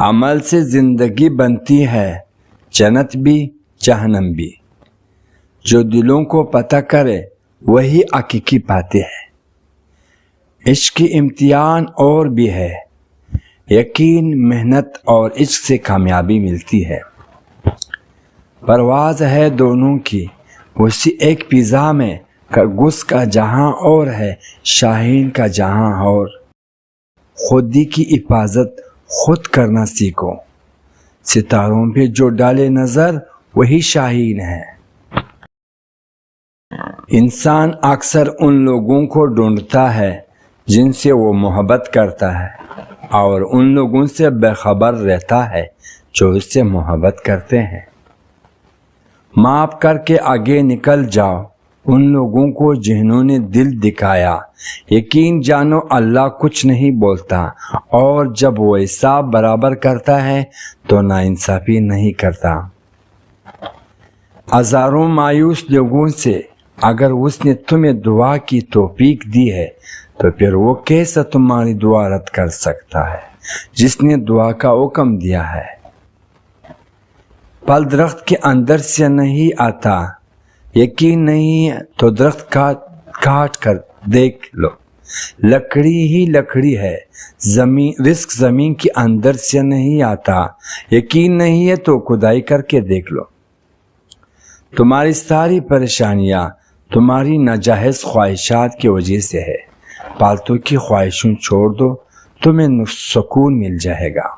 عمل سے زندگی بنتی ہے، جنت بھی جہنم بھی۔ جو دلوں کو پتہ کرے وہی حقیقی پاتے ہیں۔ عشق کی امتحان اور بھی ہے، یقین، محنت اور عشق سے کامیابی ملتی ہے۔ پرواز ہے دونوں کی اسی ایک فضا میں، گس کا جہاں اور ہے، شاہین کا جہاں اور۔ خودی کی حفاظت خود کرنا سیکھو، ستاروں پہ جو ڈالے نظر وہی شاہین ہے۔ انسان اکثر ان لوگوں کو ڈھونڈتا ہے جن سے وہ محبت کرتا ہے، اور ان لوگوں سے بے خبر رہتا ہے جو اس سے محبت کرتے ہیں۔ معاف کر کے آگے نکل جاؤ ان لوگوں کو جنہوں نے دل دکھایا، یقین جانو اللہ کچھ نہیں بولتا، اور جب وہ حساب برابر کرتا ہے تو ناانصافی نہیں کرتا۔ ہزاروں مایوس لوگوں سے اگر اس نے تمہیں دعا کی توفیق دی ہے تو پھر وہ کیسا تمہاری دعا رد کر سکتا ہے جس نے دعا کا حکم دیا ہے؟ پھل درخت کے اندر سے نہیں آتا، یقین نہیں ہے تو درخت کاٹ کر دیکھ لو، لکڑی ہی لکڑی ہے۔ رزق زمین کے اندر سے نہیں آتا، یقین نہیں ہے تو کھدائی کر کے دیکھ لو۔ تمہاری ساری پریشانیاں تمہاری ناجائز خواہشات کی وجہ سے ہے۔ پالتو کی خواہشوں چھوڑ دو، تمہیں سکون مل جائے گا۔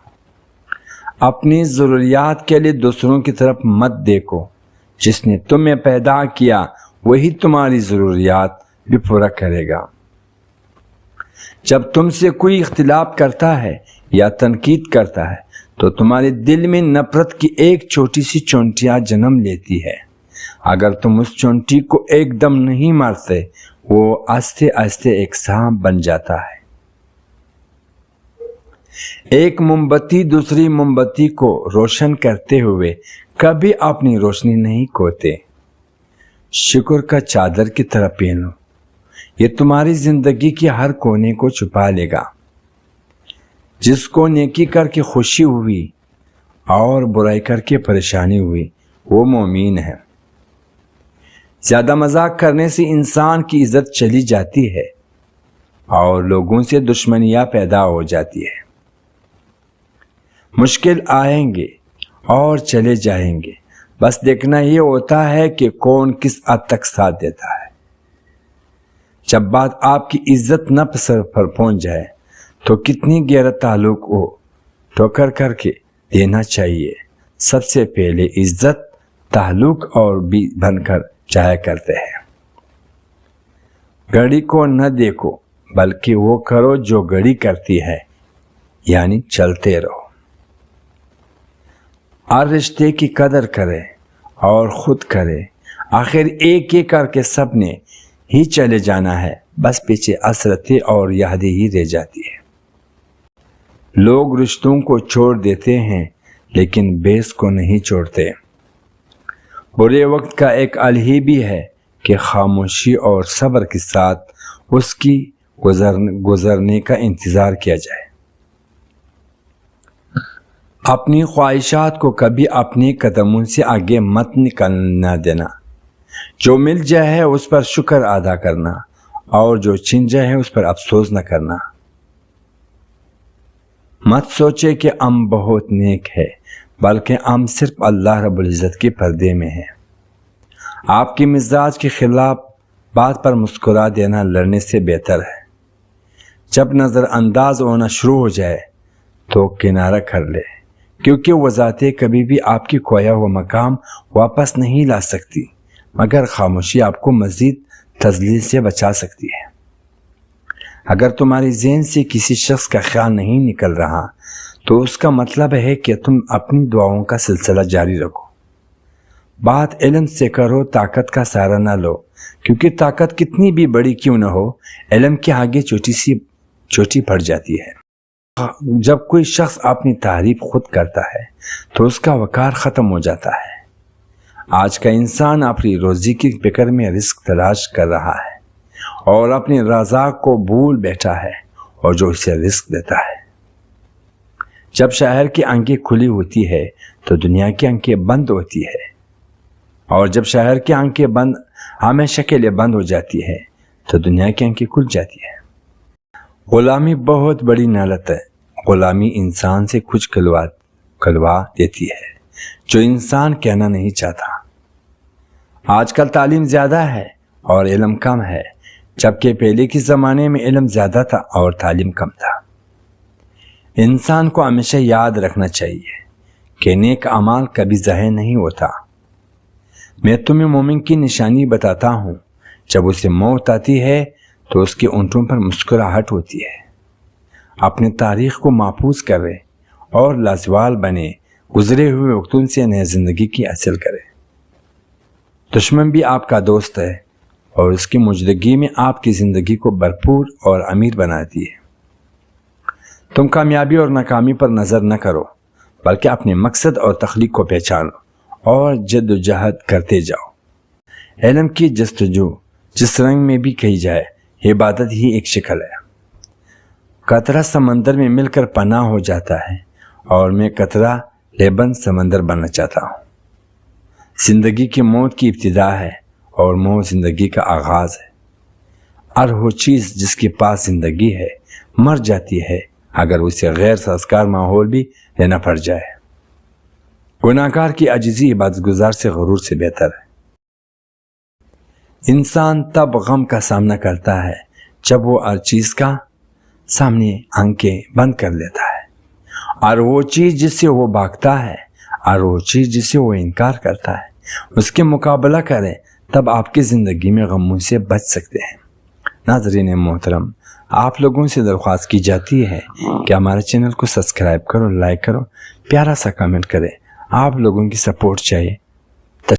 اپنی ضروریات کے لیے دوسروں کی طرف مت دیکھو، جس نے تمہیں پیدا کیا وہی تمہاری ضروریات بھی پورا کرے گا۔ جب تم سے کوئی اختلاف کرتا ہے یا تنقید کرتا ہے تو تمہارے دل میں نفرت کی ایک چھوٹی سی چونٹیاں جنم لیتی ہے۔ اگر تم اس چونٹی کو ایک دم نہیں مارتے، وہ آہستہ آہستہ ایک سانپ بن جاتا ہے۔ ایک موم بتی دوسری موم بتی کو روشن کرتے ہوئے کبھی اپنی روشنی نہیں کھوتے۔ شکر کا چادر کی طرح پہنو، یہ تمہاری زندگی کے ہر کونے کو چھپا لے گا۔ جس کو نیکی کر کے خوشی ہوئی اور برائی کر کے پریشانی ہوئی وہ مومن ہے۔ زیادہ مذاق کرنے سے انسان کی عزت چلی جاتی ہے اور لوگوں سے دشمنیاں پیدا ہو جاتی ہے۔ مشکل آئیں گے اور چلے جائیں گے، بس دیکھنا یہ ہوتا ہے کہ کون کس حد تک ساتھ دیتا ہے۔ جب بات آپ کی عزت نفس پر پہنچ جائے تو کتنی گہرا تعلق ہو، ٹھوکر کر کے دینا چاہیے۔ سب سے پہلے عزت، تعلق اور بھی بن کر جایا کرتے ہیں۔ گھڑی کو نہ دیکھو بلکہ وہ کرو جو گھڑی کرتی ہے، یعنی چلتے رہو۔ ہر رشتے کی قدر کرے اور خود کرے، آخر ایک ایک کر کے سب نے ہی چلے جانا ہے، بس پیچھے حسرتیں اور یادیں ہی رہ جاتی ہے۔ لوگ رشتوں کو چھوڑ دیتے ہیں لیکن بیس کو نہیں چھوڑتے۔ برے وقت کا ایک حل ہی بھی ہے کہ خاموشی اور صبر کے ساتھ اس کی گزرنے کا انتظار کیا جائے۔ اپنی خواہشات کو کبھی اپنے قدموں سے آگے مت نکلنا دینا۔ جو مل جائے اس پر شکر ادا کرنا، اور جو چھن جائے اس پر افسوس نہ کرنا۔ مت سوچے کہ ہم بہت نیک ہے، بلکہ ہم صرف اللہ رب العزت کے پردے میں ہیں۔ آپ کی مزاج کے خلاف بات پر مسکرا دینا لڑنے سے بہتر ہے۔ جب نظر انداز ہونا شروع ہو جائے تو کنارہ کر لے، کیونکہ وہ ذاتیں کبھی بھی آپ کی کھویا ہوا مقام واپس نہیں لا سکتی، مگر خاموشی آپ کو مزید تذلیل سے بچا سکتی ہے۔ اگر تمہاری ذہن سے کسی شخص کا خیال نہیں نکل رہا تو اس کا مطلب ہے کہ تم اپنی دعاؤں کا سلسلہ جاری رکھو۔ بات علم سے کرو، طاقت کا سہارا نہ لو، کیونکہ طاقت کتنی بھی بڑی کیوں نہ ہو، علم کے آگے چھوٹی پڑ جاتی ہے۔ جب کوئی شخص اپنی تعریف خود کرتا ہے تو اس کا وقار ختم ہو جاتا ہے۔ آج کا انسان اپنی روزی کی فکر میں رزق تلاش کر رہا ہے اور اپنی رضا کو بھول بیٹھا ہے، اور جو اسے رزق دیتا ہے۔ جب شہر کی آنکھیں کھلی ہوتی ہے تو دنیا کی آنکھیں بند ہوتی ہے، اور جب شہر کی آنکھیں بند ہمیشہ کے لیے بند ہو جاتی ہے تو دنیا کی آنکھیں کھل جاتی ہے۔ غلامی بہت بڑی نعمت ہے۔ غلامی انسان سے کچھ کھلوا دیتی ہے جو انسان کہنا نہیں چاہتا۔ آج کل تعلیم زیادہ ہے اور علم کم ہے، جبکہ پہلے کے زمانے میں علم زیادہ تھا اور تعلیم کم تھا۔ انسان کو ہمیشہ یاد رکھنا چاہیے کہ نیک اعمال کبھی ضائع نہیں ہوتا۔ میں تمہیں مومن کی نشانی بتاتا ہوں، جب اسے موت آتی ہے تو اس کے ہونٹوں پر مسکراہٹ ہوتی ہے۔ اپنے تاریخ کو محفوظ کرے اور لازوال بنے، گزرے ہوئے وقتوں سے نئے زندگی کی حاصل کرے۔ دشمن بھی آپ کا دوست ہے اور اس کی موجودگی میں آپ کی زندگی کو بھرپور اور امیر بناتی ہے۔ تم کامیابی اور ناکامی پر نظر نہ کرو، بلکہ اپنے مقصد اور تخلیق کو پہچانو اور جد و جہد کرتے جاؤ۔ علم کی جستجو جس رنگ میں بھی کہی جائے، عبادت ہی ایک شکل ہے۔ قطرہ سمندر میں مل کر پناہ ہو جاتا ہے، اور میں قطرہ لیبن سمندر بننا چاہتا ہوں۔ زندگی کی موت کی ابتدا ہے اور موت زندگی کا آغاز ہے۔ ہر وہ چیز جس کے پاس زندگی ہے مر جاتی ہے اگر اسے غیر سازگار ماحول بھی لینا پڑ جائے۔ گناہگار کی عاجزی عبادت گزار سے غرور سے بہتر ہے۔ انسان تب غم کا سامنا کرتا ہے جب وہ ہر چیز کا سامنے آنکھیں بند کر لیتا ہے، اور وہ چیز جس سے وہ بھاگتا ہے، اور وہ چیز جس سے وہ انکار کرتا ہے، اس کے مقابلہ کریں، تب آپ کی زندگی میں غموں سے بچ سکتے ہیں۔ ناظرین محترم، آپ لوگوں سے درخواست کی جاتی ہے کہ ہمارے چینل کو سبسکرائب کرو، لائک کرو، پیارا سا کمنٹ کریں۔ آپ لوگوں کی سپورٹ چاہیے